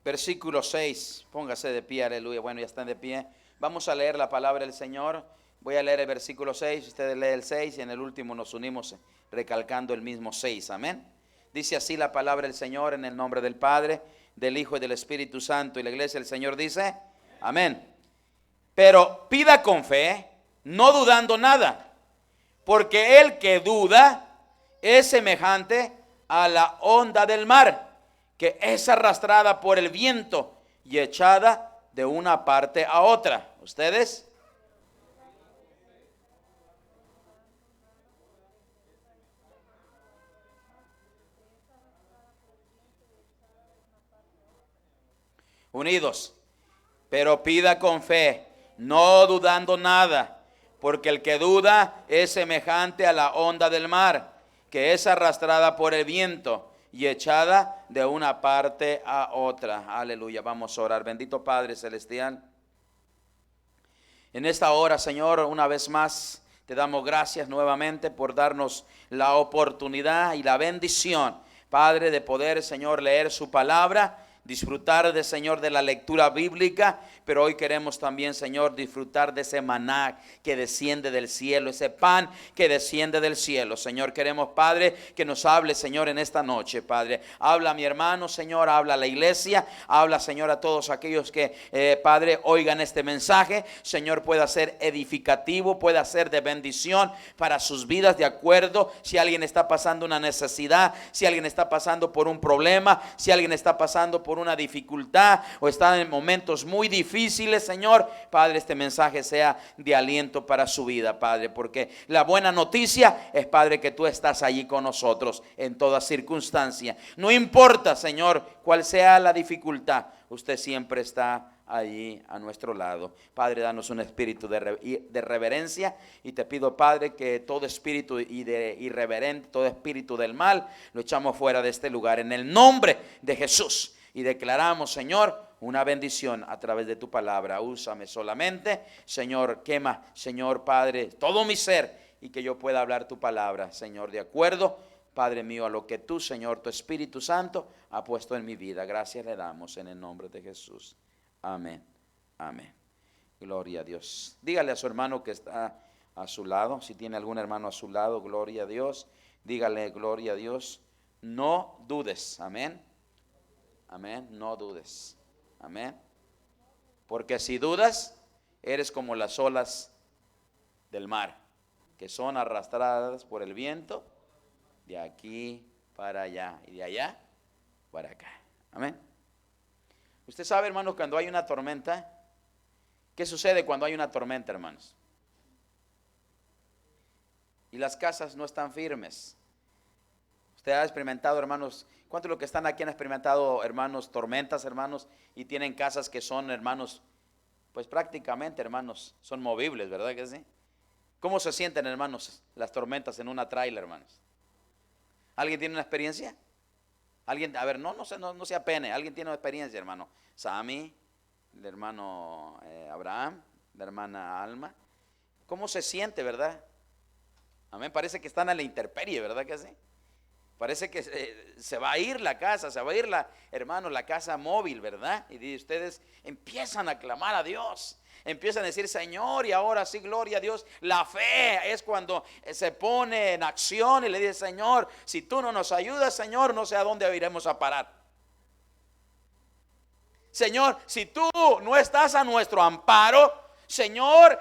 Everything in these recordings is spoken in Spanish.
versículo 6. Póngase de pie, aleluya. Bueno, ya están de pie. Vamos a leer la palabra del Señor. Voy a leer el versículo 6, ustedes leen el 6 y en el último nos unimos recalcando el mismo 6, amén. Dice así la palabra del Señor en el nombre del Padre, del Hijo y del Espíritu Santo. Y la iglesia del Señor dice, amén. Pero pida con fe, no dudando nada, porque el que duda es semejante a la onda del mar, que es arrastrada por el viento y echada de una parte a otra. ¿Ustedes? Unidos. Pero pida con fe, no dudando nada, porque el que duda es semejante a la onda del mar, que es arrastrada por el viento y echada de una parte a otra. Aleluya, vamos a orar. Bendito Padre Celestial, en esta hora, Señor, una vez más te damos gracias nuevamente por darnos la oportunidad y la bendición, Padre, de poder, Señor, leer su palabra, disfrutar de, Señor, de la lectura bíblica, pero hoy queremos también, Señor, disfrutar de ese maná que desciende del cielo, ese pan que desciende del cielo. Señor, queremos, Padre, que nos hable, Señor, en esta noche, Padre. Habla a mi hermano, Señor, habla a la iglesia, habla, Señor, a todos aquellos que, Padre, oigan este mensaje. Señor, pueda ser edificativo, pueda ser de bendición para sus vidas, de acuerdo. Si alguien está pasando una necesidad, si alguien está pasando por un problema, si alguien está pasando por una dificultad o está en momentos muy difíciles, Señor, Padre, este mensaje sea de aliento para su vida, Padre, porque la buena noticia es, Padre, que tú estás allí con nosotros en toda circunstancia. No importa, Señor, cuál sea la dificultad, usted siempre está allí a nuestro lado. Padre, danos un espíritu de reverencia, y te pido, Padre, que todo espíritu irreverente, todo espíritu del mal, lo echamos fuera de este lugar en el nombre de Jesús. Y declaramos, Señor, una bendición a través de tu palabra. Úsame solamente, Señor, quema, Señor, Padre, todo mi ser, y que yo pueda hablar tu palabra, Señor, de acuerdo, Padre mío, a lo que tú, Señor, tu Espíritu Santo ha puesto en mi vida. Gracias le damos en el nombre de Jesús. Amén, amén. Gloria a Dios. Dígale a su hermano que está a su lado, si tiene algún hermano a su lado, gloria a Dios. Dígale, gloria a Dios. No dudes, amén. Amén, no dudes, amén. Porque si dudas, eres como las olas del mar, que son arrastradas por el viento de aquí para allá y de allá para acá, amén. Usted sabe, hermanos, cuando hay una tormenta, ¿qué sucede cuando hay una tormenta, hermanos? Y las casas no están firmes. Usted ha experimentado, hermanos, ¿cuántos de los que están aquí han experimentado, hermanos, tormentas, hermanos, y tienen casas que son, hermanos, pues prácticamente, hermanos, son movibles, ¿verdad que sí? ¿Cómo se sienten, hermanos, las tormentas en una tráiler, hermanos? ¿Alguien tiene una experiencia? ¿Alguien? A ver, no se apene. ¿Alguien tiene una experiencia, hermano? Sammy, el hermano Abraham, la hermana Alma. ¿Cómo se siente, verdad? Amén, parece que están a la intemperie, ¿verdad que sí? Parece que se va a ir la casa, se va a ir hermano, la casa móvil, ¿verdad? Y ustedes empiezan a clamar a Dios, empiezan a decir, Señor, y ahora sí, gloria a Dios. La fe es cuando se pone en acción y le dice, Señor, si tú no nos ayudas, Señor, no sé a dónde iremos a parar. Señor, si tú no estás a nuestro amparo, Señor,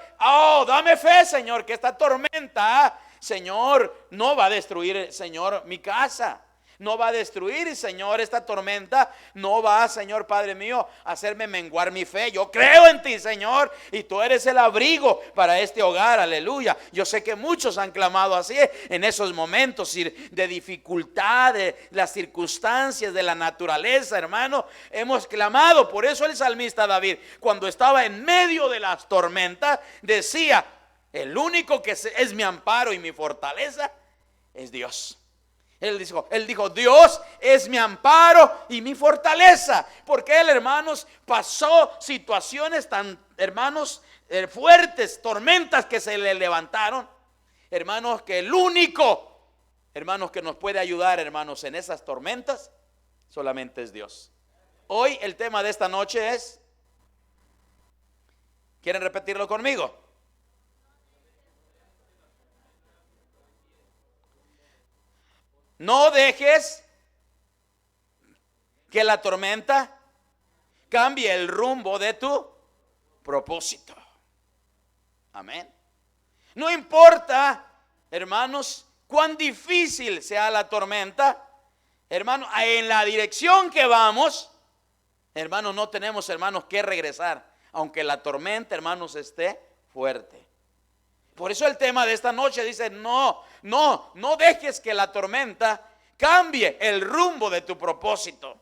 dame fe, Señor, que esta tormenta, Señor, no va a destruir, Señor, mi casa. No va a destruir, Señor, esta tormenta. No va, Señor, Padre mío, a hacerme menguar mi fe. Yo creo en ti, Señor, y tú eres el abrigo para este hogar, aleluya. Yo sé que muchos han clamado así en esos momentos de dificultad, de las circunstancias, de la naturaleza, hermano. Hemos clamado. Por eso el salmista David, cuando estaba en medio de las tormentas, decía, el único que es mi amparo y mi fortaleza es Dios. Él dijo, Dios es mi amparo y mi fortaleza. Porque él, hermanos, pasó situaciones tan, hermanos, fuertes, tormentas que se le levantaron. Hermanos, que el único, hermanos, que nos puede ayudar, hermanos, en esas tormentas, solamente es Dios. Hoy el tema de esta noche es, ¿quieren repetirlo conmigo? No dejes que la tormenta cambie el rumbo de tu propósito. Amén. No importa, hermanos, cuán difícil sea la tormenta, hermanos, en la dirección que vamos, hermanos, no tenemos, hermanos, que regresar, aunque la tormenta, hermanos, esté fuerte. Por eso el tema de esta noche dice, no dejes que la tormenta cambie el rumbo de tu propósito.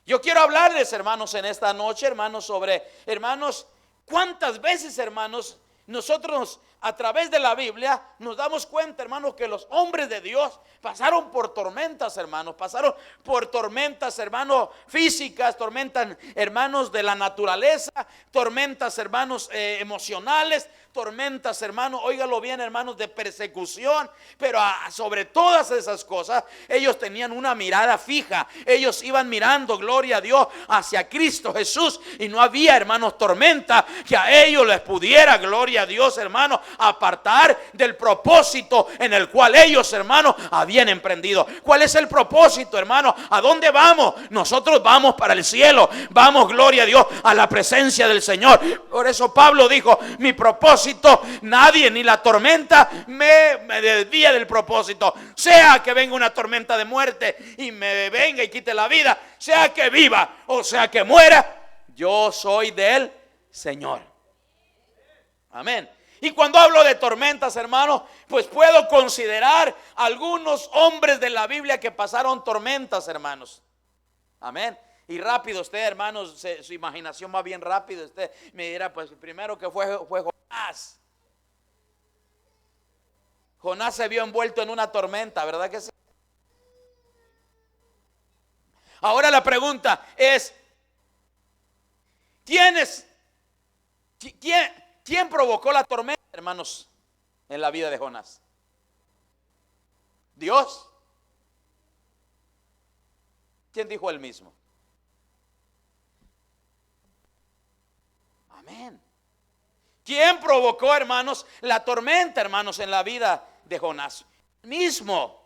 Yo quiero hablarles, hermanos, en esta noche, hermanos, sobre, hermanos, cuántas veces, hermanos, nosotros a través de la Biblia nos damos cuenta, hermanos, que los hombres de Dios pasaron por tormentas, hermanos, hermanos, físicas, tormentas, hermanos, de la naturaleza, tormentas, hermanos, emocionales, tormentas, hermanos, óigalo bien, hermanos, de persecución, pero sobre todas esas cosas, ellos tenían una mirada fija, ellos iban mirando, gloria a Dios, hacia Cristo Jesús, y no había, hermanos, tormenta que a ellos les pudiera, gloria a Dios, hermanos, apartar del propósito en el cual ellos, hermanos, habían emprendido. ¿Cuál es el propósito, hermanos? ¿A dónde vamos? Nosotros vamos para el cielo, vamos, gloria a Dios, a la presencia del Señor. Por eso Pablo dijo, mi propósito, nadie ni la tormenta me desvía del propósito. Sea que venga una tormenta de muerte y me venga y quite la vida, sea que viva o sea que muera, yo soy del Señor. Amén. Y cuando hablo de tormentas, hermanos, pues puedo considerar algunos hombres de la Biblia que pasaron tormentas, hermanos. Amén. Y rápido usted, hermanos, su imaginación va bien rápido. Usted me dirá, pues primero que fue Jonás. Jonás se vio envuelto en una tormenta, ¿verdad que sí? Ahora la pregunta es, ¿quién provocó la tormenta, hermanos, en la vida de Jonás? ¿Dios? ¿Quién dijo él mismo? Amén. ¿Quién provocó, hermanos, la tormenta, hermanos, en la vida de Jonás? Mismo.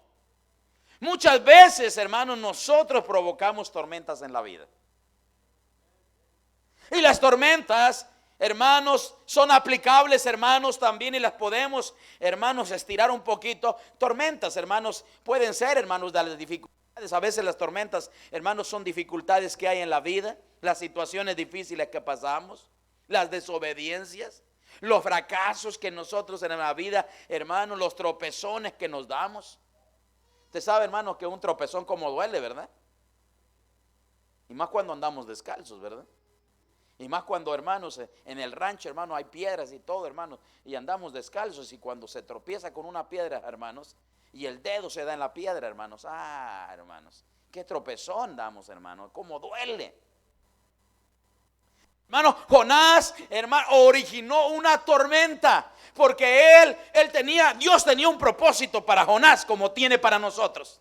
Muchas veces, hermanos, nosotros provocamos tormentas en la vida. Y las tormentas, hermanos, son aplicables, hermanos, también, y las podemos, hermanos, estirar un poquito. Tormentas, hermanos, pueden ser, hermanos, de las dificultades. A veces las tormentas, hermanos, son dificultades que hay en la vida, las situaciones difíciles que pasamos, las desobediencias, los fracasos que nosotros en la vida, hermanos, los tropezones que nos damos. Usted sabe, hermano, que un tropezón como duele, ¿verdad? Y más cuando andamos descalzos, ¿verdad? Y más cuando, hermanos, en el rancho, hermanos, hay piedras y todo, hermanos, y andamos descalzos, y cuando se tropieza con una piedra, hermanos, y el dedo se da en la piedra, hermanos, hermanos, qué tropezón damos, hermanos, cómo duele. Hermano, Jonás, hermano, originó una tormenta, porque Dios tenía un propósito para Jonás, como tiene para nosotros.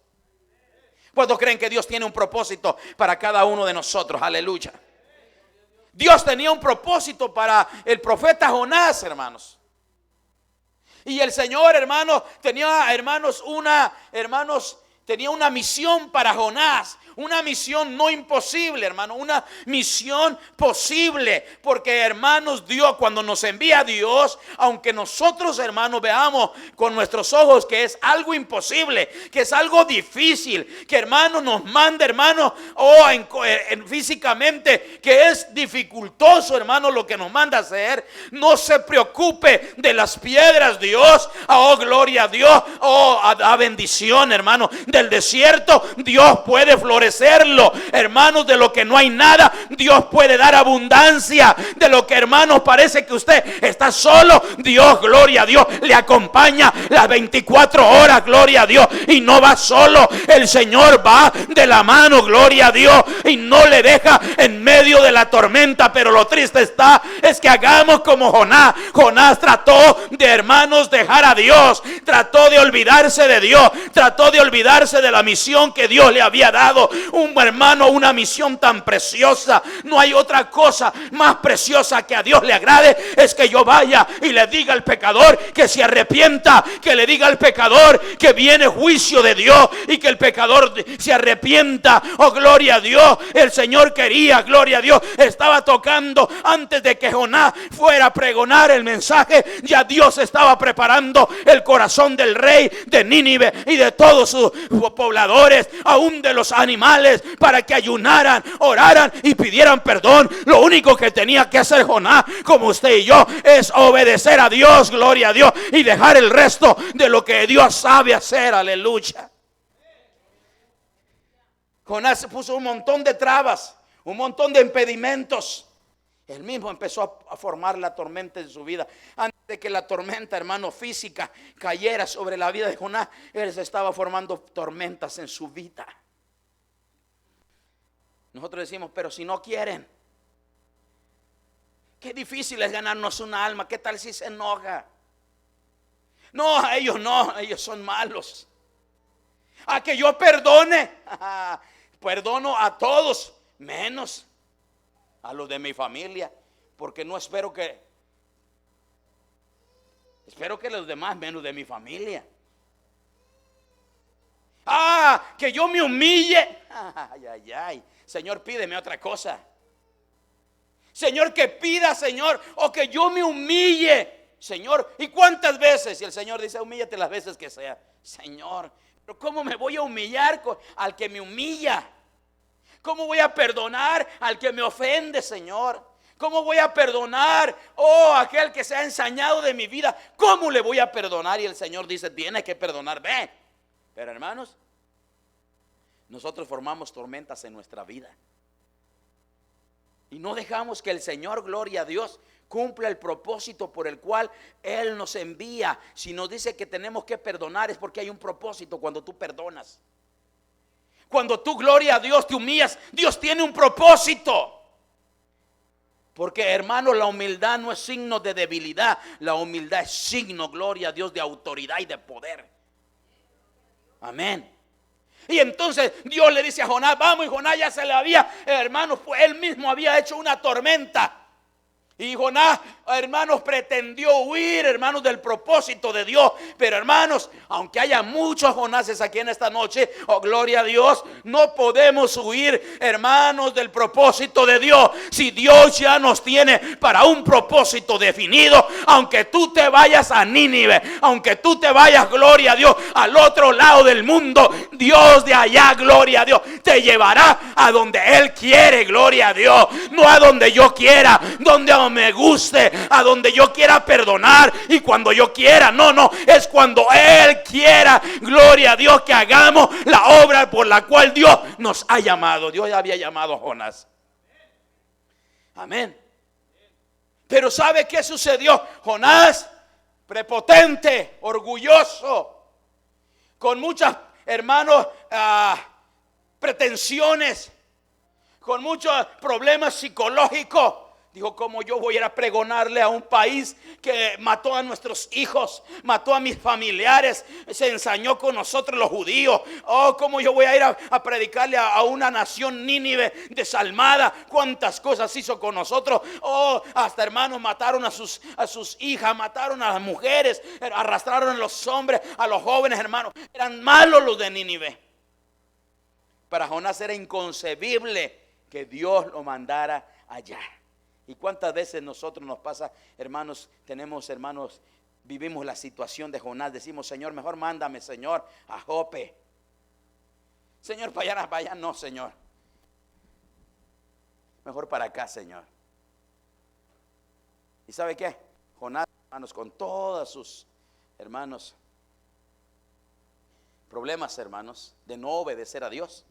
¿Cuántos creen que Dios tiene un propósito para cada uno de nosotros? Aleluya. Dios tenía un propósito para el profeta Jonás, hermanos. Y el Señor, hermanos, tenía una misión para Jonás. Una misión no imposible, hermano, una misión posible. Porque, hermanos, Dios, cuando nos envía Dios, aunque nosotros, hermanos, veamos con nuestros ojos que es algo imposible, que es algo difícil, que, hermanos, nos manda, hermanos, físicamente, que es dificultoso, hermanos, lo que nos manda hacer, no se preocupe de las piedras, Dios. Oh, gloria a Dios. Oh, a bendición, hermano. Del desierto, Dios puede florecerlo. Hermanos, de lo que no hay nada, Dios puede dar abundancia. De lo que, hermanos, parece que usted está solo, Dios, gloria a Dios, le acompaña las 24 horas, gloria a Dios. Y no va solo, el Señor va de la mano, gloria a Dios, y no le deja en medio de la tormenta. Pero lo triste es que hagamos como Jonás. Jonás trató de, hermanos, dejar a Dios, trató de olvidarse de Dios, trató de olvidarse olvidarse de la misión que Dios le había dado. Un hermano, una misión tan preciosa. No hay otra cosa más preciosa que a Dios le agrade, es que yo vaya y le diga al pecador que se arrepienta, que le diga al pecador que viene juicio de Dios y que el pecador se arrepienta. Oh, gloria a Dios. El Señor quería, gloria a Dios, estaba tocando antes de que Jonás fuera a pregonar el mensaje. Ya Dios estaba preparando el corazón del rey de Nínive y de todos sus pobladores, aún de los animales, para que ayunaran, oraran y pidieran perdón. Lo único que tenía que hacer Jonás, como usted y yo, es obedecer a Dios, gloria a Dios, y dejar el resto de lo que Dios sabe hacer. Aleluya. Jonás se puso un montón de trabas, un montón de impedimentos. Él mismo empezó a formar la tormenta en su vida. Antes de que la tormenta, hermano, física cayera sobre la vida de Jonás, él se estaba formando tormentas en su vida. Nosotros decimos, pero si no quieren, qué difícil es ganarnos una alma. ¿Qué tal si se enoja? No, ellos son malos. A que yo perdone, perdono a todos, menos a los de mi familia, porque no espero que los demás, menos de mi familia. Que yo me humille. Ay. Señor, pídeme otra cosa. Señor, que pida, Señor, o que yo me humille. Señor, ¿y cuántas veces? Y el Señor dice, humíllate las veces que sea. Señor, pero ¿cómo me voy a humillar al que me humilla? ¿Cómo voy a perdonar al que me ofende, Señor? ¿Cómo voy a perdonar, aquel que se ha ensañado de mi vida? ¿Cómo le voy a perdonar? Y el Señor dice, tienes que perdonar, ve. Pero hermanos, nosotros formamos tormentas en nuestra vida y no dejamos que el Señor, gloria a Dios, cumpla el propósito por el cual Él nos envía. Si nos dice que tenemos que perdonar, es porque hay un propósito cuando tú perdonas. Cuando tú, gloria a Dios, te humillas, Dios tiene un propósito. Porque, hermano, la humildad no es signo de debilidad. La humildad es signo, gloria a Dios, de autoridad y de poder. Amén. Y entonces Dios le dice a Jonás, vamos, y Jonás ya se le había, hermanos, pues él mismo había hecho una tormenta. Y Jonás, hermanos, pretendió huir, hermanos, del propósito de Dios. Pero hermanos, aunque haya muchos Jonases aquí en esta noche, gloria a Dios, no podemos huir, hermanos, del propósito de Dios. Si Dios ya nos tiene para un propósito definido, aunque tú te vayas a Nínive, aunque tú te vayas, gloria a Dios, al otro lado del mundo, Dios de allá, gloria a Dios, te llevará a donde Él quiere, gloria a Dios. No a donde yo quiera, donde me guste, a donde yo quiera perdonar y cuando yo quiera. No, es cuando Él quiera, gloria a Dios, que hagamos la obra por la cual Dios nos ha llamado. Dios ya había llamado a Jonás. Amén. Pero ¿sabe qué sucedió? Jonás, prepotente, orgulloso, con muchas, hermanos, pretensiones, con muchos problemas psicológicos, dijo, ¿cómo yo voy a ir a pregonarle a un país que mató a nuestros hijos, mató a mis familiares, se ensañó con nosotros los judíos? ¿Cómo yo voy a ir a predicarle a una nación Nínive desalmada? ¿Cuántas cosas hizo con nosotros? Hasta, hermanos, mataron a sus hijas, mataron a las mujeres, arrastraron a los hombres, a los jóvenes, hermanos. Eran malos los de Nínive. Para Jonás era inconcebible que Dios lo mandara allá. ¿Y cuántas veces nosotros nos pasa, hermanos, vivimos la situación de Jonás? Decimos, Señor, mejor mándame, Señor, a Jope. Señor, para allá no, Señor. Mejor para acá, Señor. ¿Y sabe qué? Jonás, hermanos, con todos sus, hermanos, problemas, hermanos, de no obedecer a Dios,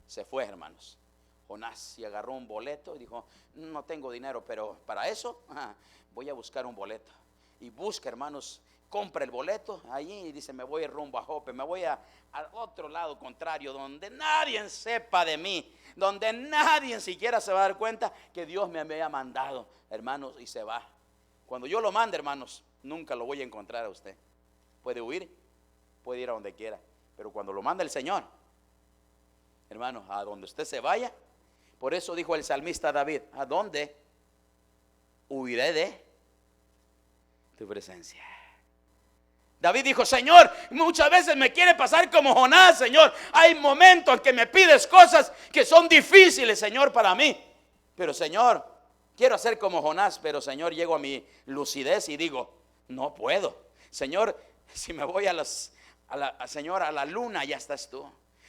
se fue, hermanos. Jonás y agarró un boleto y dijo, no tengo dinero, pero para eso voy a buscar un boleto. Y busca, hermanos, compra el boleto allí y dice, me voy rumbo a Jope, me voy al otro lado contrario, donde nadie sepa de mí, donde nadie siquiera se va a dar cuenta que Dios me había mandado, hermanos, y se va. Cuando yo lo mande, hermanos, nunca lo voy a encontrar a usted. Puede huir, puede ir a donde quiera, Pero cuando lo manda el Señor, hermanos, a donde usted se vaya, por eso dijo el salmista David, ¿a dónde huiré de tu presencia? David dijo, Señor, muchas veces me quiere pasar como Jonás, Señor. Hay momentos en que me pides cosas que son difíciles, Señor, para mí. Pero, Señor, quiero hacer como Jonás, pero, Señor, llego a mi lucidez y digo, no puedo. Señor, si me voy Señor, a la luna, allá estás tú.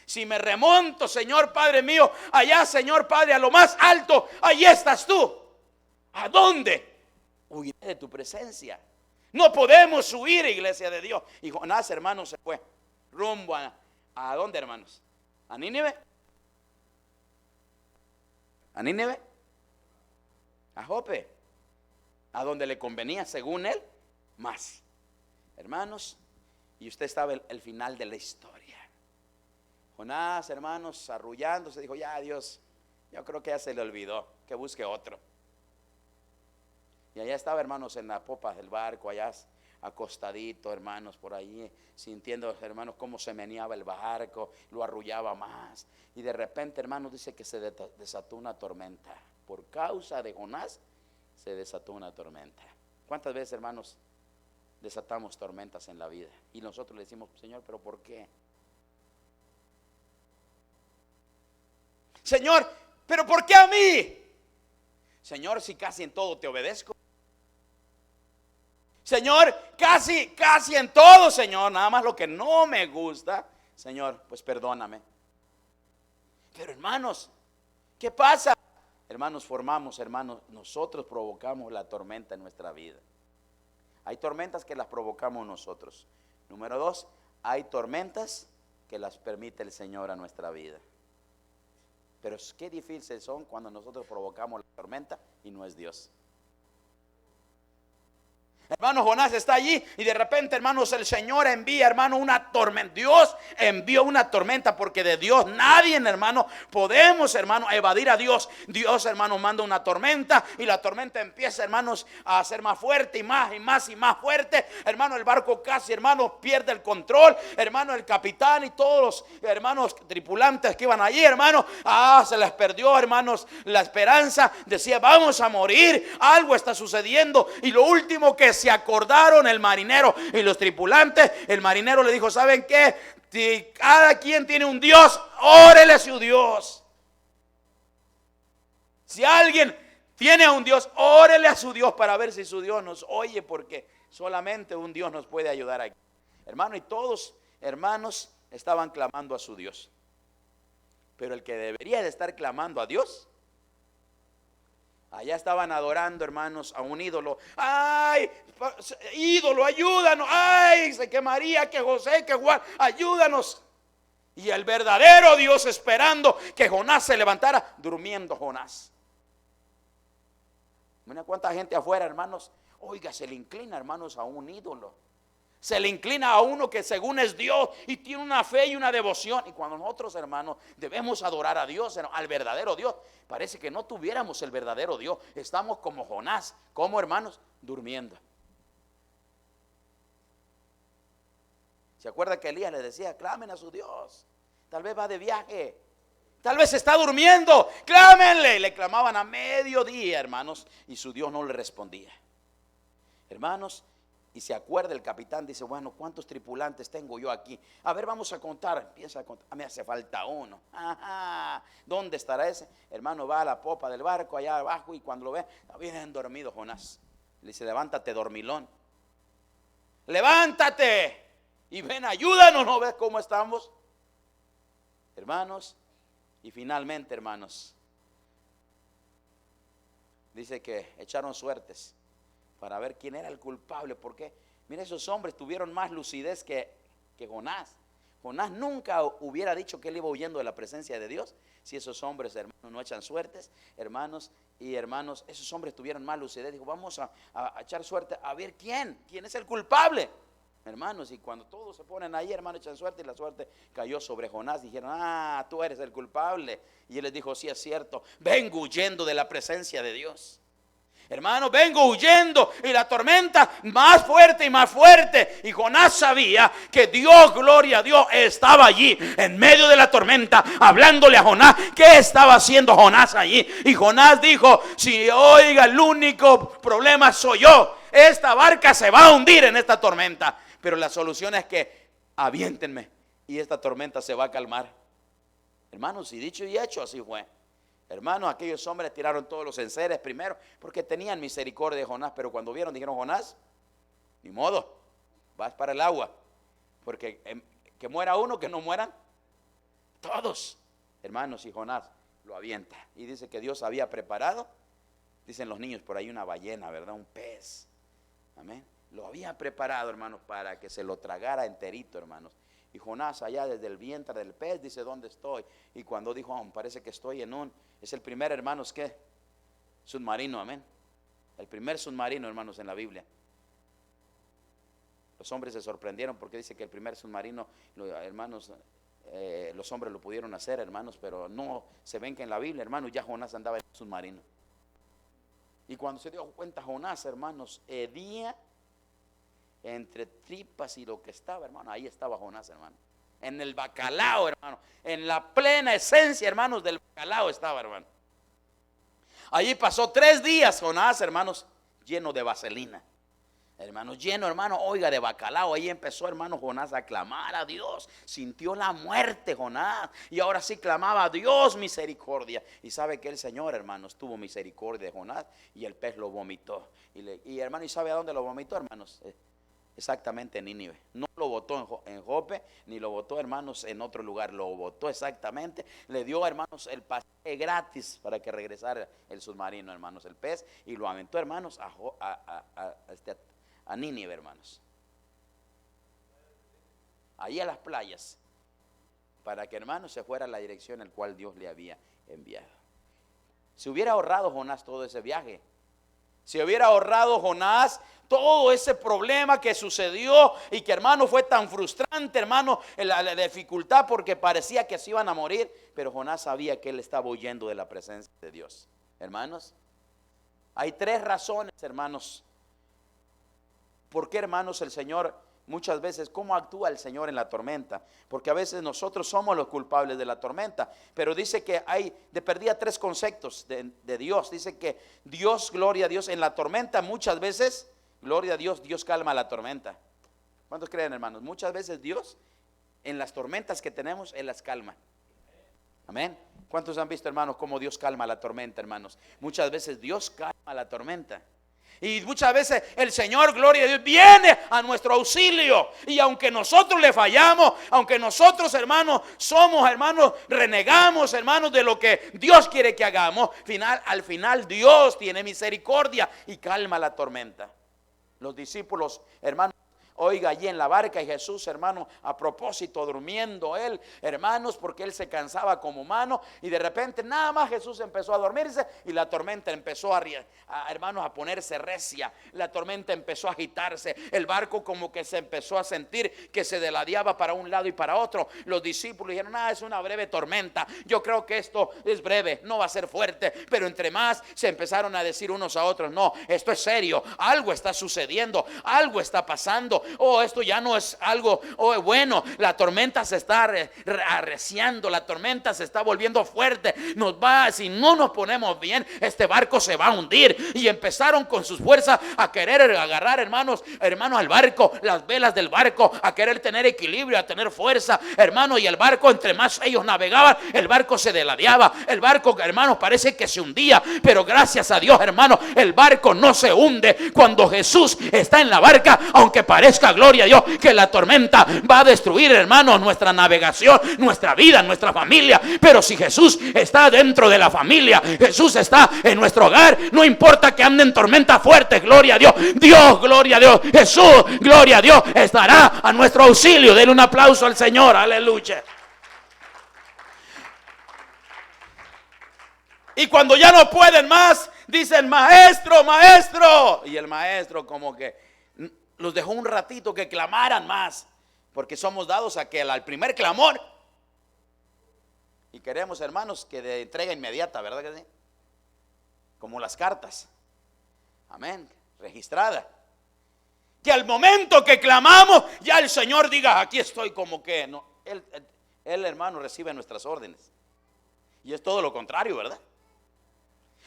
Si me remonto, Señor, Padre mío, allá, Señor, Padre, a lo más alto, allí estás tú. ¿A dónde huiré de tu presencia? No podemos huir, iglesia de Dios. Y Jonás, hermanos, se fue rumbo ¿a dónde, hermanos? ¿A Nínive? ¿A Nínive? ¿A Jope? A donde le convenía, según él, más. Hermanos, y usted sabe el final de la historia. Jonás, hermanos, arrullándose, dijo, ya Dios, yo creo que ya se le olvidó, que busque otro. Y allá estaba, hermanos, en la popa del barco, allá acostadito, hermanos, por ahí, sintiendo, hermanos, cómo se meneaba el barco, lo arrullaba más. Y de repente, hermanos, dice que se desató una tormenta. Por causa de Jonás, se desató una tormenta. ¿Cuántas veces, hermanos, desatamos tormentas en la vida? Y nosotros le decimos, Señor, ¿pero por qué? Señor, ¿pero por qué a mí? Señor, si casi en todo te obedezco. Señor, casi en todo, Señor, nada más lo que no me gusta, Señor, pues perdóname. Pero hermanos, ¿qué pasa? Hermanos, nosotros provocamos la tormenta en nuestra vida. Hay tormentas que las provocamos nosotros. Número 2, hay tormentas que las permite el Señor a nuestra vida. Pero qué difíciles son cuando nosotros provocamos la tormenta y no es Dios. Hermano, Jonás está allí y de repente, hermanos, el Señor envía, hermano, una tormenta. Dios envió una tormenta, porque de Dios nadie, hermano, podemos, hermano, evadir a Dios. Dios, hermano, manda una tormenta y la tormenta empieza, hermanos, a ser más fuerte y más fuerte. Hermano, el barco casi, hermano, pierde el control. Hermano, el capitán y todos los hermanos tripulantes que iban allí, hermano, se les perdió, hermanos, la esperanza. Decía, vamos a morir, algo está sucediendo. Y lo último que se acordaron el marinero y los tripulantes, el marinero le dijo, ¿saben qué? Si cada quien tiene un Dios, órele a su Dios. Si alguien tiene a un Dios, órele a su Dios para ver si su Dios nos oye, porque solamente un Dios nos puede ayudar aquí. Hermano, y todos, hermanos, estaban clamando a su Dios. Pero el que debería de estar clamando a Dios, allá estaban adorando, hermanos, a un ídolo. ¡Ay, ídolo, ayúdanos! ¡Ay, que María, que José, que Juan, ayúdanos! Y el verdadero Dios esperando que Jonás se levantara, durmiendo Jonás. Mira cuánta gente afuera, hermanos, oiga, se le inclina, hermanos, a un ídolo. Se le inclina a uno que según es Dios y tiene una fe y una devoción. Y cuando nosotros, hermanos, debemos adorar a Dios, al verdadero Dios, parece que no tuviéramos el verdadero Dios. Estamos como Jonás, como, hermanos, durmiendo. ¿Se acuerda que Elías le decía, clamen a su Dios? Tal vez va de viaje, tal vez está durmiendo, clámenle. Le clamaban a mediodía, hermanos, y su Dios no le respondía. Hermanos, y se acuerda el capitán, dice, bueno, ¿cuántos tripulantes tengo yo aquí? A ver, vamos a contar. Empieza a contar, me hace falta uno. Ajá, ¿dónde estará ese? Hermano, va a la popa del barco allá abajo y cuando lo ve, está bien dormido Jonás. Le dice, levántate, dormilón. Levántate y ven, ayúdanos, ¿no ves cómo estamos? Hermanos, y finalmente, hermanos, dice que echaron suertes para ver quién era el culpable, porque mira, esos hombres tuvieron más lucidez que Jonás. Jonás nunca hubiera dicho que él iba huyendo de la presencia de Dios si esos hombres, hermanos, no echan suertes, hermanos. Y hermanos, esos hombres tuvieron más lucidez. Dijo, vamos a echar suerte a ver quién es el culpable, hermanos. Y cuando todos se ponen ahí, hermanos, echan suerte, y la suerte cayó sobre Jonás. Dijeron, tú eres el culpable. Y él les dijo, sí, es cierto, vengo huyendo de la presencia de Dios. Hermano, vengo huyendo y la tormenta más fuerte y más fuerte. Y Jonás sabía que Dios, gloria a Dios, estaba allí en medio de la tormenta hablándole a Jonás. ¿Qué estaba haciendo Jonás allí? Y Jonás dijo: si oiga, el único problema soy yo. Esta barca se va a hundir en esta tormenta. Pero la solución es que aviéntenme y esta tormenta se va a calmar. Hermanos, y dicho y hecho, así fue. Hermanos, aquellos hombres tiraron todos los enseres primero porque tenían misericordia de Jonás. Pero cuando vieron, dijeron: Jonás, ni modo, vas para el agua. Porque que muera uno, que no mueran todos. Hermanos, y Jonás lo avienta. Y dice que Dios había preparado, dicen los niños por ahí, una ballena, ¿verdad? Un pez. Amén. Lo había preparado, hermanos, para que se lo tragara enterito, hermanos. Y Jonás allá desde el vientre del pez dice: ¿dónde estoy? Y cuando dijo: parece que estoy es el primer, hermanos, ¿qué? Submarino, amén. El primer submarino, hermanos, en la Biblia. Los hombres se sorprendieron porque dice que el primer submarino, hermanos, los hombres lo pudieron hacer, hermanos, pero no se ven que en la Biblia, hermanos, ya Jonás andaba en el submarino. Y cuando se dio cuenta Jonás, hermanos, hedía entre tripas y lo que estaba, hermano, ahí estaba Jonás, hermano. En el bacalao, hermano. En la plena esencia, hermanos, del bacalao estaba, hermano. Allí pasó 3 días Jonás, hermanos, lleno de vaselina. Hermanos, lleno, hermano, oiga, de bacalao. Ahí empezó, hermano, Jonás a clamar a Dios. Sintió la muerte Jonás. Y ahora sí clamaba a Dios misericordia. Y sabe que el Señor, hermanos, tuvo misericordia de Jonás. Y el pez lo vomitó. Y hermano, ¿y sabe a dónde lo vomitó, hermanos? Exactamente en Nínive. No lo botó en Jope, ni lo botó, hermanos, en otro lugar. Lo botó exactamente. Le dio, hermanos, el pasaje gratis para que regresara el submarino, hermanos, el pez. Y lo aventó, hermanos, a Nínive, hermanos. Ahí a las playas. Para que, hermanos, se fuera a la dirección en la cual Dios le había enviado. Se hubiera ahorrado Jonás todo ese viaje. Si hubiera ahorrado Jonás todo ese problema que sucedió y que, hermano, fue tan frustrante, hermano, la dificultad porque parecía que se iban a morir, pero Jonás sabía que él estaba huyendo de la presencia de Dios. Hermanos, hay 3 razones, hermanos, por qué, hermanos, el Señor muchas veces, cómo actúa el Señor en la tormenta, porque a veces nosotros somos los culpables de la tormenta. Pero dice que hay de perdida 3 conceptos de Dios. Dice que Dios, gloria a Dios, en la tormenta muchas veces, gloria a Dios, Dios calma la tormenta. ¿Cuántos creen, hermanos? Muchas veces Dios en las tormentas que tenemos, Él las calma. Amén. ¿Cuántos han visto, hermanos, cómo Dios calma la tormenta, hermanos? Muchas veces Dios calma la tormenta. Y muchas veces el Señor, gloria a Dios, viene a nuestro auxilio. Y aunque nosotros le fallamos, aunque nosotros, hermanos, somos, hermanos, renegamos, hermanos, de lo que Dios quiere que hagamos, al final Dios tiene misericordia y calma la tormenta. Los discípulos, hermanos, oiga, allí en la barca, y Jesús, hermano, a propósito, durmiendo él, hermanos, porque él se cansaba como humano. Y de repente nada más Jesús empezó a dormirse y la tormenta empezó hermanos, a ponerse recia. La tormenta empezó a agitarse. El barco como que se empezó a sentir que se deladeaba para un lado y para otro. Los discípulos dijeron: es una breve tormenta, yo creo que esto es breve, no va a ser fuerte. Pero entre más se empezaron a decir unos a otros: no, esto es serio, algo está sucediendo, algo está pasando. Esto ya no es algo bueno. La tormenta se está arreciando, la tormenta se está volviendo fuerte. Si no nos ponemos bien, este barco se va a hundir. Y empezaron con sus fuerzas a querer agarrar, hermanos, al barco, las velas del barco, a querer tener equilibrio, a tener fuerza, hermanos. Y el barco, entre más ellos navegaban, el barco se deladeaba. El barco, hermanos, parece que se hundía. Pero gracias a Dios, hermanos, el barco no se hunde cuando Jesús está en la barca. Aunque parezca, gloria a Dios, que la tormenta va a destruir, hermanos, nuestra navegación, nuestra vida, nuestra familia. Pero si Jesús está dentro de la familia, Jesús está en nuestro hogar, no importa que ande en tormenta fuerte, gloria a Dios. Dios, gloria a Dios, Jesús, gloria a Dios, estará a nuestro auxilio. Denle un aplauso al Señor, aleluya. Y cuando ya no pueden más, dicen: maestro, maestro. Y el maestro como que los dejó un ratito que clamaran más, porque somos dados a que al primer clamor, y queremos, hermanos, que de entrega inmediata, ¿verdad que sí? Como las cartas. Amén. Registrada. Que al momento que clamamos, ya el Señor diga, aquí estoy, como que no. Él, hermano, recibe nuestras órdenes. Y es todo lo contrario, ¿verdad?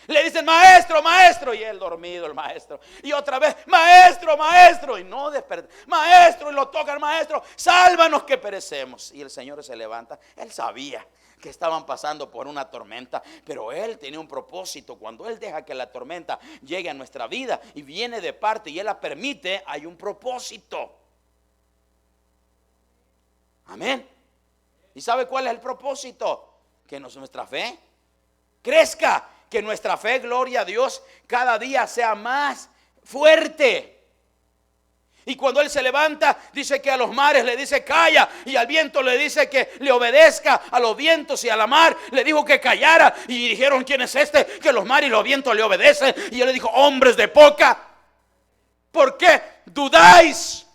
Le dicen, maestro, maestro, y él dormido, el maestro. Y otra vez, maestro, maestro, y no desperta. Maestro, y lo toca el maestro, sálvanos que perecemos. Y el Señor se levanta. Él sabía que estaban pasando por una tormenta, pero Él tenía un propósito. Cuando Él deja que la tormenta llegue a nuestra vida y viene de parte y Él la permite, hay un propósito. Amén. ¿Y sabe cuál es el propósito? Que nuestra fe crezca, que nuestra fe, gloria a Dios, cada día sea más fuerte. Y cuando Él se levanta, dice que a los mares le dice calla, y al viento le dice que le obedezca, a los vientos y a la mar le dijo que callara. Y dijeron, ¿quién es este? Que los mares y los vientos le obedecen. Y Él le dijo, hombres de poca, ¿por qué dudáis?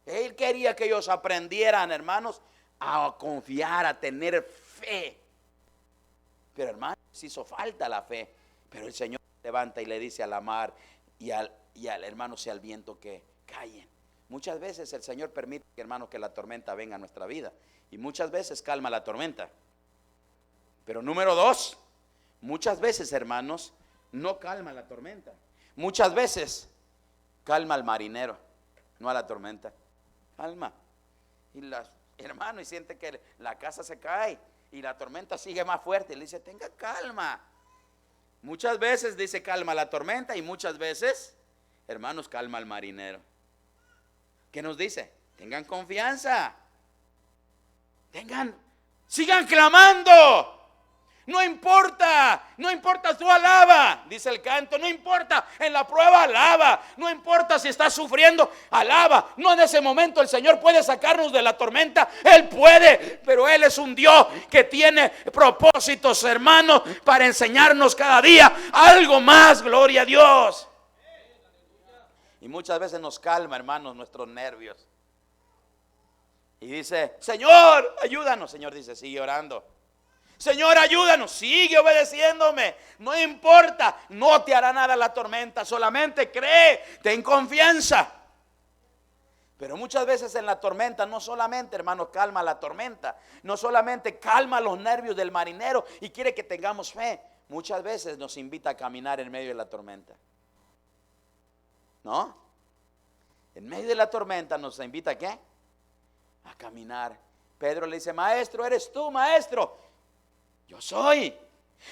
Él quería que ellos aprendieran, hermanos, a confiar, a tener fe. Pero hermanos, hizo falta la fe. Pero el Señor levanta y le dice a la mar y al hermano, sea al viento, que callen. Muchas veces el Señor permite, hermanos, que la tormenta venga a nuestra vida. Y muchas veces calma la tormenta. Pero número dos, muchas veces, hermanos, no calma la tormenta. Muchas veces calma al marinero, no a la tormenta. Calma. Y hermano, y siente que la casa se cae y la tormenta sigue más fuerte. Y le dice, tenga calma. Muchas veces dice calma la tormenta, y muchas veces, hermanos, calma al marinero. ¿Qué nos dice? Tengan confianza. Sigan clamando. No importa su alaba, dice el canto. No importa, en la prueba alaba. No importa si estás sufriendo, alaba. No, en ese momento el Señor puede sacarnos de la tormenta. Él puede, pero Él es un Dios que tiene propósitos, hermanos, para enseñarnos cada día algo más. Gloria a Dios. Y muchas veces nos calma, hermanos, nuestros nervios. Y dice, Señor, ayúdanos. Señor dice, sigue orando. Señor, ayúdanos, sigue obedeciéndome. No importa, no te hará nada la tormenta. Solamente cree, ten confianza. Pero muchas veces en la tormenta, no solamente, hermanos, calma la tormenta, no solamente calma los nervios del marinero y quiere que tengamos fe. Muchas veces nos invita a caminar en medio de la tormenta. ¿No? En medio de la tormenta nos invita ¿a qué? A caminar. Pedro le dice, maestro, ¿eres tú, maestro? Yo soy.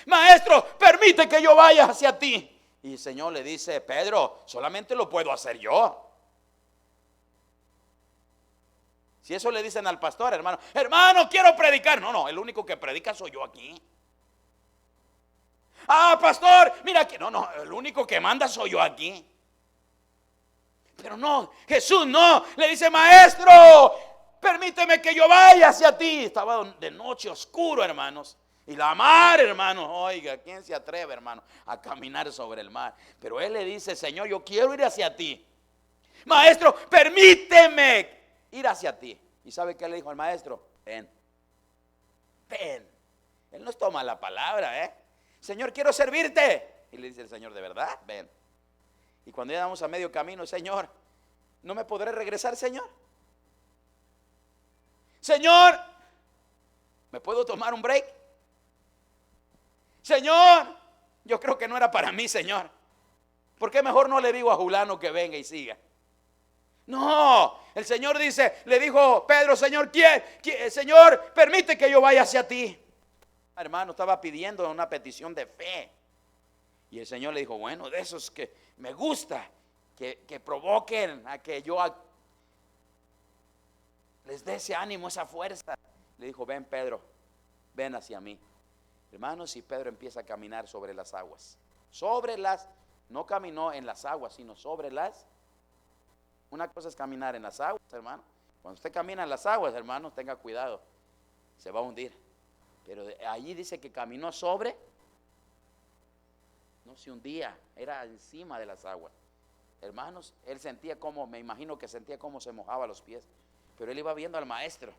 Maestro, permite que yo vaya hacia ti. Y el Señor le dice, Pedro, solamente lo puedo hacer yo. Si eso le dicen al pastor, hermano, quiero predicar. No, el único que predica soy yo aquí. Ah, pastor, mira que no, el único que manda soy yo aquí. Pero no, Jesús no, le dice, maestro, permíteme que yo vaya hacia ti. Estaba de noche, oscuro, hermanos. Y la mar, hermanos, oiga, ¿quién se atreve, hermano, a caminar sobre el mar? Pero él le dice, Señor, yo quiero ir hacia ti. Maestro, permíteme ir hacia ti. ¿Y sabe qué le dijo al maestro? Ven. Él nos toma la palabra, Señor, quiero servirte. Y le dice el Señor, ¿de verdad? Ven. Y cuando llegamos a medio camino, Señor, ¿no me podré regresar, Señor? Señor, ¿me puedo tomar un break? Señor, yo creo que no era para mí, Señor. ¿Por qué mejor no le digo a Julano que venga y siga? No, el Señor dice, le dijo Pedro, Señor, Señor, permite que yo vaya hacia ti. Hermano, estaba pidiendo una petición de fe. Y el Señor le dijo, bueno, de esos que me gusta, que provoquen a que yo les dé ese ánimo, esa fuerza. Le dijo, ven Pedro, ven hacia mí. Hermanos, y Pedro empieza a caminar sobre las aguas. No caminó en las aguas, sino sobre las. Una cosa es caminar en las aguas, hermano. Cuando usted camina en las aguas, hermano, tenga cuidado, se va a hundir. Pero allí dice que caminó sobre. No se hundía, era encima de las aguas. Hermanos, él sentía como, me imagino que sentía como se mojaba los pies. Pero él iba viendo al maestro.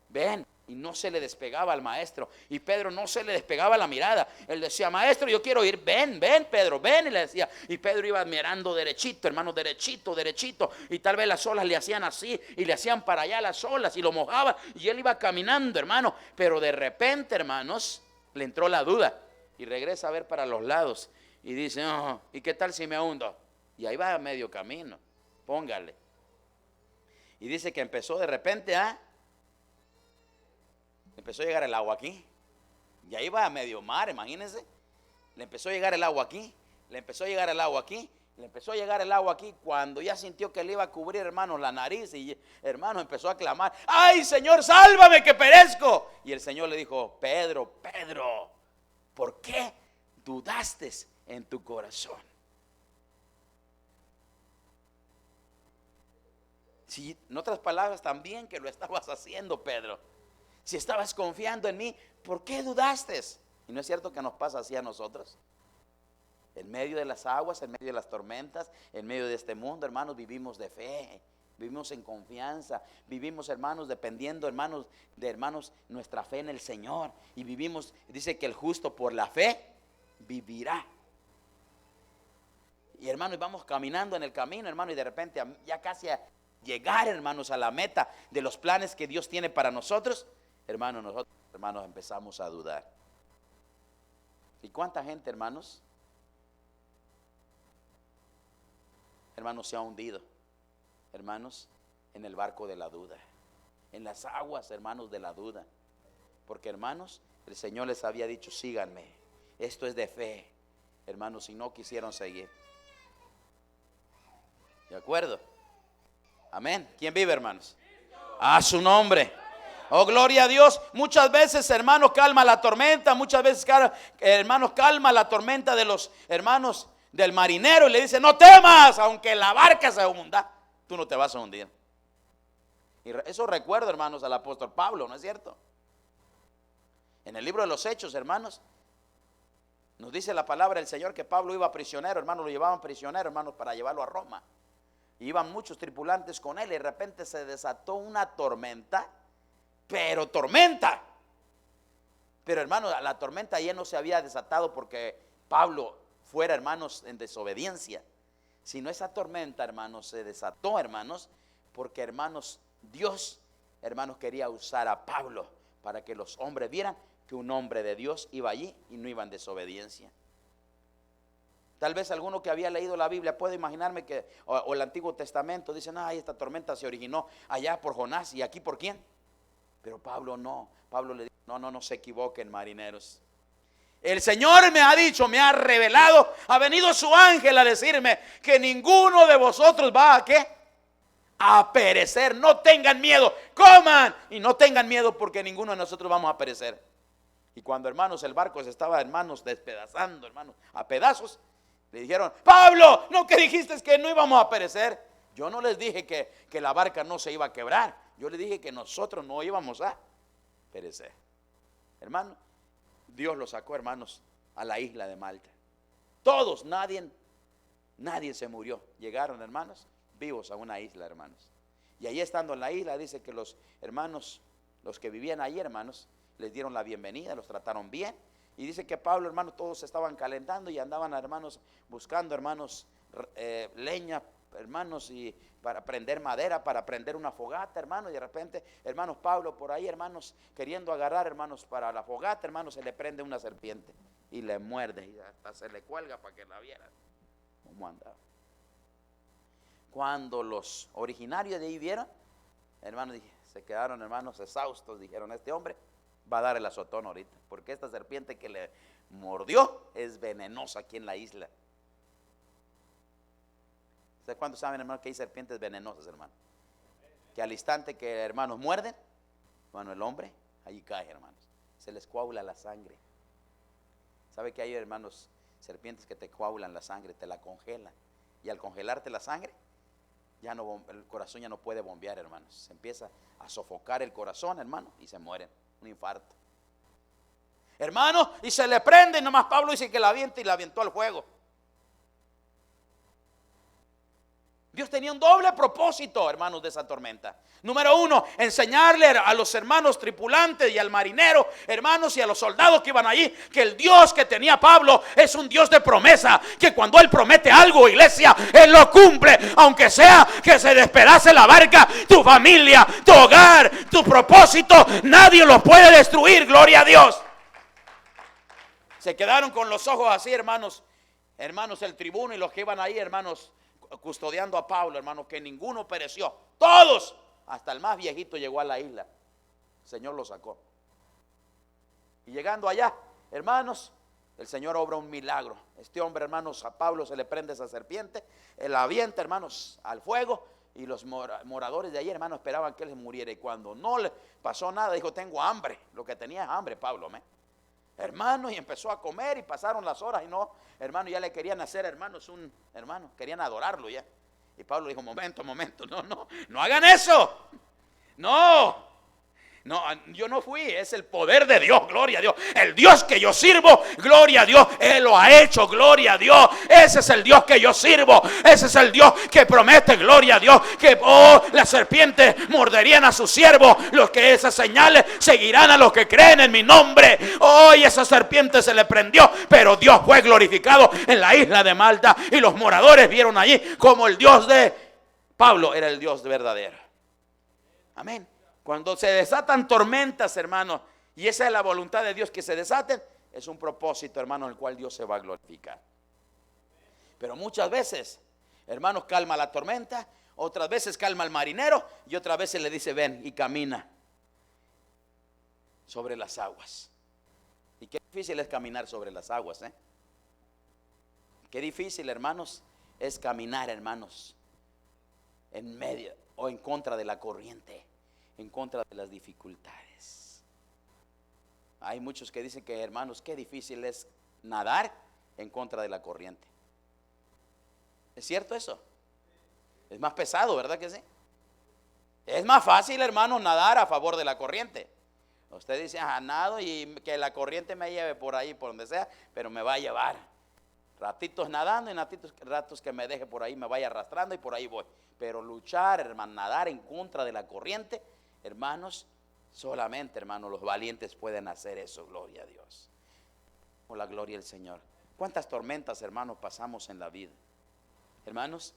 ven. Y no se le despegaba al maestro. Y Pedro no se le despegaba la mirada. Él decía, maestro, yo quiero ir. Ven, ven, Pedro, ven. Y le decía. Y Pedro iba mirando derechito, hermano, derechito, derechito. Y tal vez las olas le hacían así. Y le hacían para allá las olas. Y lo mojaba. Y él iba caminando, hermano. Pero de repente, hermanos, le entró la duda. Y regresa a ver para los lados. Y dice, oh, ¿y qué tal si me hundo? Y ahí va a medio camino. Póngale. Y dice que empezó de repente empezó a llegar el agua aquí. Y ahí va a medio mar, imagínense. Le empezó a llegar el agua aquí. Le empezó a llegar el agua aquí. Le empezó a llegar el agua aquí. Cuando ya sintió que le iba a cubrir, hermanos, la nariz. Y hermano empezó a clamar, ¡ay, Señor, sálvame que perezco! Y el Señor le dijo, Pedro, Pedro, ¿por qué dudaste en tu corazón? Si, en otras palabras, también que lo estabas haciendo, Pedro. Si estabas confiando en mí, ¿por qué dudaste? Y no es cierto que nos pasa así a nosotros. En medio de las aguas, en medio de las tormentas, en medio de este mundo, hermanos, vivimos de fe, vivimos en confianza, vivimos, hermanos, dependiendo, hermanos, nuestra fe en el Señor. Y vivimos, dice que el justo por la fe vivirá. Y hermanos, vamos caminando en el camino, hermano, y de repente ya casi a llegar, hermanos, a la meta de los planes que Dios tiene para nosotros. Hermanos, nosotros, hermanos, empezamos a dudar. ¿Y cuánta gente, hermanos? Hermanos, se ha hundido, hermanos, en el barco de la duda, en las aguas, hermanos, de la duda. Porque, hermanos, el Señor les había dicho, síganme. Esto es de fe, hermanos, y no quisieron seguir. ¿De acuerdo? Amén. ¿Quién vive, hermanos? A su nombre. Oh, gloria a Dios. Muchas veces, hermanos, calma la tormenta. Muchas veces, hermanos, calma la tormenta de los hermanos del marinero. Y le dice, no temas, aunque la barca se hunda, tú no te vas a hundir. Y eso recuerdo, hermanos, al apóstol Pablo, ¿no es cierto? En el libro de los Hechos, hermanos, nos dice la palabra del Señor que Pablo iba prisionero, hermanos, lo llevaban prisionero, hermanos, para llevarlo a Roma. Y iban muchos tripulantes con él y de repente se desató una tormenta. Pero tormenta. Pero hermanos, la tormenta ya no se había desatado porque Pablo fuera, hermanos, en desobediencia. Sino esa tormenta, hermanos, se desató, hermanos, porque, hermanos, Dios, hermanos, quería usar a Pablo para que los hombres vieran que un hombre de Dios iba allí y no iba en desobediencia. Tal vez alguno que había leído la Biblia puede imaginarme que, o el Antiguo Testamento, dicen, ay, esta tormenta se originó allá por Jonás y aquí por quién. Pero Pablo no, Pablo le dijo, no se equivoquen, marineros. El Señor me ha dicho, me ha revelado, ha venido su ángel a decirme que ninguno de vosotros va a ¿qué? A perecer. No tengan miedo, coman y no tengan miedo porque ninguno de nosotros vamos a perecer. Y cuando, hermanos, el barco se estaba, hermanos, despedazando, hermanos, a pedazos, le dijeron, Pablo, ¿no que dijiste que no íbamos a perecer? Yo no les dije que la barca no se iba a quebrar. Yo les dije que nosotros no íbamos a perecer. Hermano, Dios los sacó, hermanos, a la isla de Malta. Todos, nadie se murió. Llegaron, hermanos, vivos a una isla, hermanos. Y ahí estando en la isla, dice que los hermanos, los que vivían ahí, hermanos, les dieron la bienvenida, los trataron bien. Y dice que Pablo, hermanos, todos se estaban calentando y andaban, hermanos, buscando, hermanos, leña, hermanos, y para prender madera, para prender una fogata, hermanos. Y de repente, hermanos, Pablo por ahí, hermanos, queriendo agarrar, hermanos, para la fogata, hermanos, se le prende una serpiente y le muerde y hasta se le cuelga para que la vieran cómo andaba. Cuando los originarios de ahí vieron, hermanos, se quedaron, hermanos, exhaustos. Dijeron, este hombre va a dar el azotón ahorita, porque esta serpiente que le mordió es venenosa aquí en la isla. ¿Ustedes cuántos saben, hermanos, que hay serpientes venenosas, hermano? Que al instante que, hermanos, muerden, bueno, el hombre allí cae, hermanos, se les coagula la sangre. ¿Sabe que hay, hermanos, serpientes que te coagulan la sangre, te la congelan? Y al congelarte la sangre, ya no, el corazón ya no puede bombear, hermanos. Se empieza a sofocar el corazón, hermano, y se mueren, un infarto. Hermano, y se le prende, y nomás Pablo dice que la avienta y la aventó al fuego. Dios tenía un doble propósito, hermanos, de esa tormenta. Número uno, enseñarle a los hermanos tripulantes y al marinero, hermanos, y a los soldados que iban allí, que el Dios que tenía Pablo es un Dios de promesa, que cuando Él promete algo, iglesia, Él lo cumple, aunque sea que se despedace la barca, tu familia, tu hogar, tu propósito, nadie lo puede destruir, gloria a Dios. Se quedaron con los ojos así, hermanos, el tribuno y los que iban ahí, hermanos, custodiando a Pablo, hermanos, que ninguno pereció, todos, hasta el más viejito llegó a la isla. El Señor lo sacó. Y llegando allá, hermanos, el Señor obra un milagro. Este hombre, hermanos, a Pablo se le prende esa serpiente, él la avienta, hermanos, al fuego, y los moradores de allí, hermanos, esperaban que él se muriera. Y cuando no le pasó nada, dijo: tengo hambre. Lo que tenía es hambre, Pablo, hermanos, y empezó a comer, y pasaron las horas, y no, hermanos, ya le querían hacer, hermanos, querían adorarlo ya. Y Pablo dijo: momento, no hagan eso. No, yo no fui, es el poder de Dios, gloria a Dios. El Dios que yo sirvo, gloria a Dios, Él lo ha hecho, gloria a Dios. Ese es el Dios que yo sirvo, ese es el Dios que promete, gloria a Dios, que las serpientes morderían a sus siervos, los que esas señales seguirán a los que creen en mi nombre. Y esa serpiente se le prendió, pero Dios fue glorificado en la isla de Malta, y los moradores vieron allí como el Dios de Pablo era el Dios verdadero. Amén. Cuando se desatan tormentas, hermanos, y esa es la voluntad de Dios, que se desaten, es un propósito, hermanos, en el cual Dios se va a glorificar. Pero muchas veces, hermanos, calma la tormenta, otras veces calma al marinero, y otras veces le dice: ven y camina sobre las aguas. Y qué difícil es caminar sobre las aguas, Qué difícil, hermanos, es caminar, hermanos, en medio o en contra de la corriente, en contra de las dificultades. Hay muchos que dicen que, hermanos, qué difícil es nadar en contra de la corriente. ¿Es cierto eso? Es más pesado, ¿verdad que sí? Es más fácil, hermanos, nadar a favor de la corriente. Usted dice: nado y que la corriente me lleve por ahí, por donde sea, pero me va a llevar. Ratitos nadando y ratos que me deje por ahí, me vaya arrastrando y por ahí voy. Pero luchar, hermano, nadar en contra de la corriente, hermanos, solamente, hermanos, los valientes pueden hacer eso, gloria a Dios. Por la gloria del Señor. ¿Cuántas tormentas, hermanos, pasamos en la vida? Hermanos,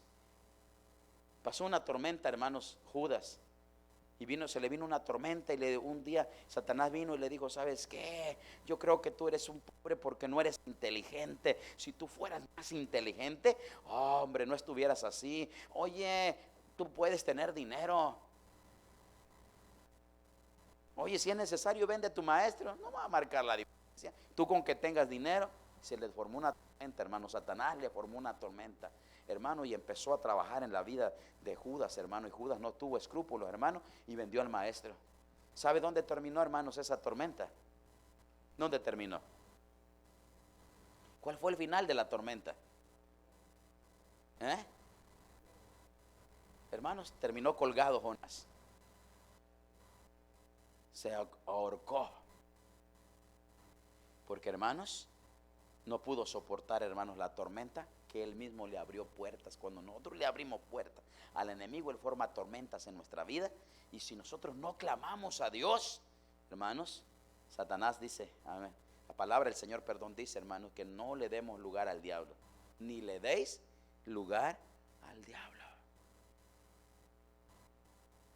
pasó una tormenta, hermanos, Judas. Y se le vino una tormenta, y un día Satanás vino y le dijo: ¿sabes qué? Yo creo que tú eres un pobre porque no eres inteligente. Si tú fueras más inteligente, hombre, no estuvieras así. Oye, tú puedes tener dinero. Oye, si es necesario, vende a tu maestro. No va a marcar la diferencia. Tú con que tengas dinero. Se le formó una tormenta, hermano. Satanás le formó una tormenta, hermano, y empezó a trabajar en la vida de Judas, hermano. Y Judas no tuvo escrúpulos, hermano, y vendió al maestro. ¿Sabe dónde terminó, hermanos, esa tormenta? ¿Dónde terminó? ¿Cuál fue el final de la tormenta? Hermanos, terminó colgado Jonás. Se ahorcó. Porque, hermanos, no pudo soportar, hermanos, la tormenta, que Él mismo le abrió puertas. Cuando nosotros le abrimos puertas al enemigo, Él forma tormentas en nuestra vida. Y si nosotros no clamamos a Dios, hermanos, Satanás dice, amén, la palabra del Señor, perdón, dice, hermanos, que no le demos lugar al diablo, ni le deis lugar al diablo.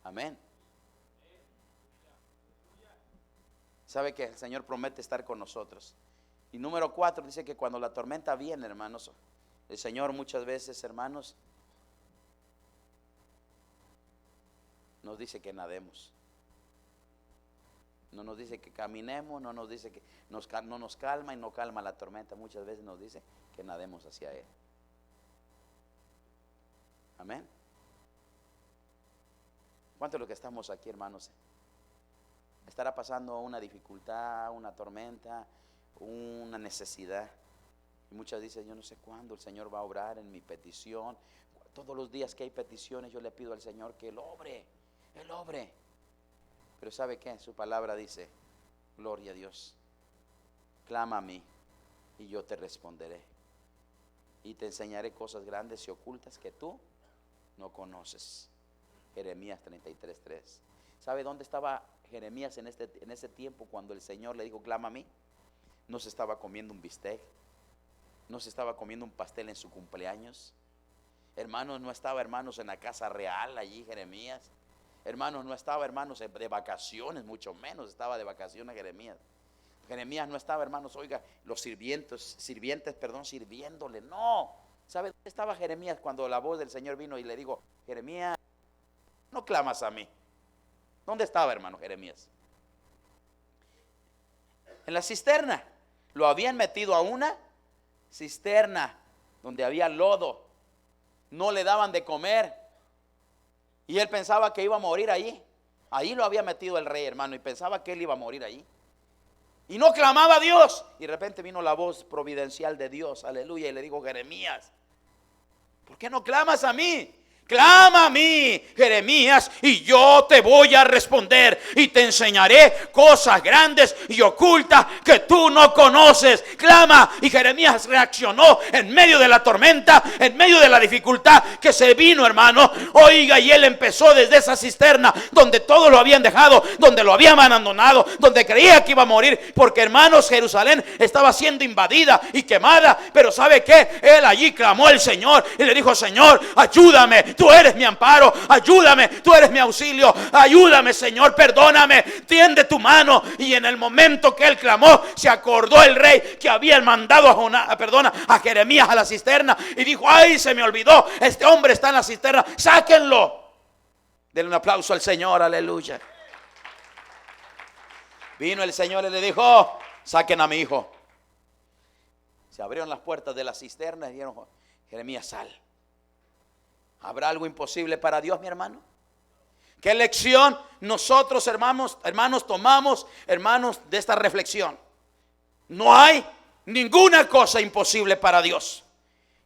Amén. Sabe que el Señor promete estar con nosotros. Y número 4 dice que cuando la tormenta viene, hermanos, el Señor muchas veces, hermanos, nos dice que nademos. No nos dice que caminemos, no nos dice que no nos calma y no calma la tormenta. Muchas veces nos dice que nademos hacia Él. Amén. ¿Cuántos de los que estamos aquí, hermanos, estará pasando una dificultad, una tormenta, una necesidad? Y muchas dicen: yo no sé cuándo el Señor va a obrar en mi petición. Todos los días que hay peticiones, yo le pido al Señor que Él obre. Pero ¿sabe qué? Su palabra dice: gloria a Dios, clama a mí y yo te responderé, y te enseñaré cosas grandes y ocultas que tú no conoces. Jeremías 33:3. ¿Sabe dónde estaba Jeremías en ese tiempo cuando el Señor le dijo, clama a mí? No se estaba comiendo un bistec, no se estaba comiendo un pastel en su cumpleaños. Hermanos, no estaba, hermanos, en la casa real allí Jeremías. Hermanos, no estaba, hermanos, de vacaciones, mucho menos estaba de vacaciones Jeremías. Jeremías no estaba, hermanos, oiga, los sirvientes, sirviéndole. No. ¿Sabe dónde estaba Jeremías cuando la voz del Señor vino y le dijo, Jeremías, no clamas a mí? ¿Dónde estaba, hermano Jeremías? En la cisterna. Lo habían metido a una cisterna donde había lodo. No le daban de comer. Y él pensaba que iba a morir allí. Ahí lo había metido el rey, hermano, y pensaba que él iba a morir allí. Y no clamaba a Dios. Y de repente vino la voz providencial de Dios, aleluya, y le dijo, Jeremías, ¿por qué no clamas a mí? Clama a mí, Jeremías, y yo te voy a responder y te enseñaré cosas grandes y ocultas que tú no conoces. Clama. Y Jeremías reaccionó en medio de la tormenta, en medio de la dificultad que se vino, hermano. Oiga, y él empezó desde esa cisterna donde todos lo habían dejado, donde lo habían abandonado, donde creía que iba a morir, porque, hermanos, Jerusalén estaba siendo invadida y quemada. Pero ¿sabe qué? Él allí clamó al Señor y le dijo, Señor, ayúdame. Tú eres mi amparo, ayúdame, tú eres mi auxilio, ayúdame, Señor, perdóname, tiende tu mano. Y en el momento que él clamó, se acordó el rey que había mandado a Jeremías a la cisterna y dijo, ay, se me olvidó, este hombre está en la cisterna, sáquenlo. Denle un aplauso al Señor, aleluya. Vino el Señor y le dijo, saquen a mi hijo. Se abrieron las puertas de la cisterna y dijeron, Jeremías, sal. ¿Habrá algo imposible para Dios, mi hermano? ¿Qué lección nosotros, hermanos, tomamos, hermanos, de esta reflexión? No hay ninguna cosa imposible para Dios.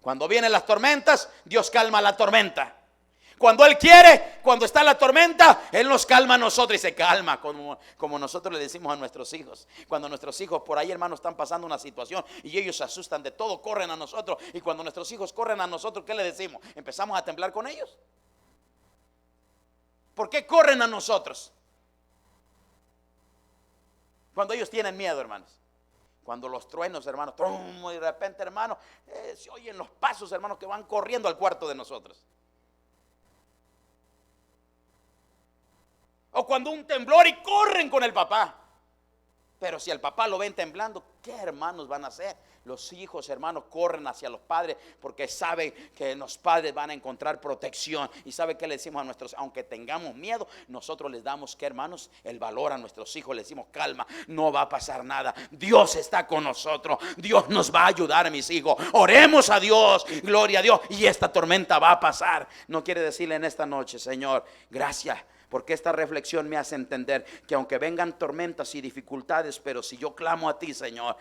Cuando vienen las tormentas, Dios calma la tormenta. Cuando Él quiere, cuando está la tormenta, Él nos calma a nosotros y se calma, como nosotros le decimos a nuestros hijos. Cuando nuestros hijos por ahí, hermanos, están pasando una situación y ellos se asustan de todo, corren a nosotros. Y cuando nuestros hijos corren a nosotros, ¿qué le decimos? ¿Empezamos a temblar con ellos? ¿Por qué corren a nosotros? Cuando ellos tienen miedo, hermanos. Cuando los truenos, hermanos, y de repente, hermanos, se oyen los pasos, hermanos, que van corriendo al cuarto de nosotros. O cuando un temblor y corren con el papá. Pero si el papá lo ven temblando, ¿qué hermanos van a hacer? Los hijos, hermanos, corren hacia los padres porque saben que los padres van a encontrar protección. Y ¿sabe qué le decimos a nuestros? Aunque tengamos miedo, nosotros les damos, ¿qué, hermanos? El valor a nuestros hijos. Les decimos, calma, no va a pasar nada. Dios está con nosotros. Dios nos va a ayudar, mis hijos. Oremos a Dios, gloria a Dios. Y esta tormenta va a pasar. No quiere decirle en esta noche, Señor, gracias, porque esta reflexión me hace entender que aunque vengan tormentas y dificultades, pero si yo clamo a ti, Señor,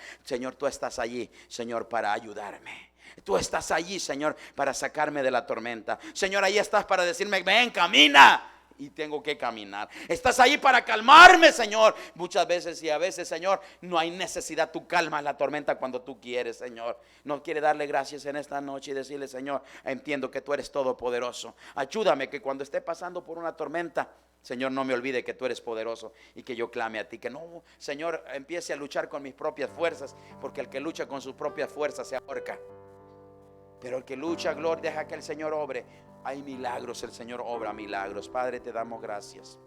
tú estás allí, Señor, para ayudarme. Tú estás allí, Señor, para sacarme de la tormenta. Señor, ahí estás para decirme, ven, camina. Y tengo que caminar. Estás ahí para calmarme, Señor. Muchas veces y a veces, Señor, no hay necesidad. Tú calmas la tormenta cuando tú quieres, Señor. No quiere darle gracias en esta noche y decirle, Señor, entiendo que tú eres todopoderoso. Ayúdame que cuando esté pasando por una tormenta, Señor, no me olvide que tú eres poderoso y que yo clame a ti. Que no, Señor, empiece a luchar con mis propias fuerzas, porque el que lucha con sus propias fuerzas se ahorca. Pero el que lucha, gloria, deja que el Señor obre. Hay milagros, el Señor obra milagros. Padre, te damos gracias.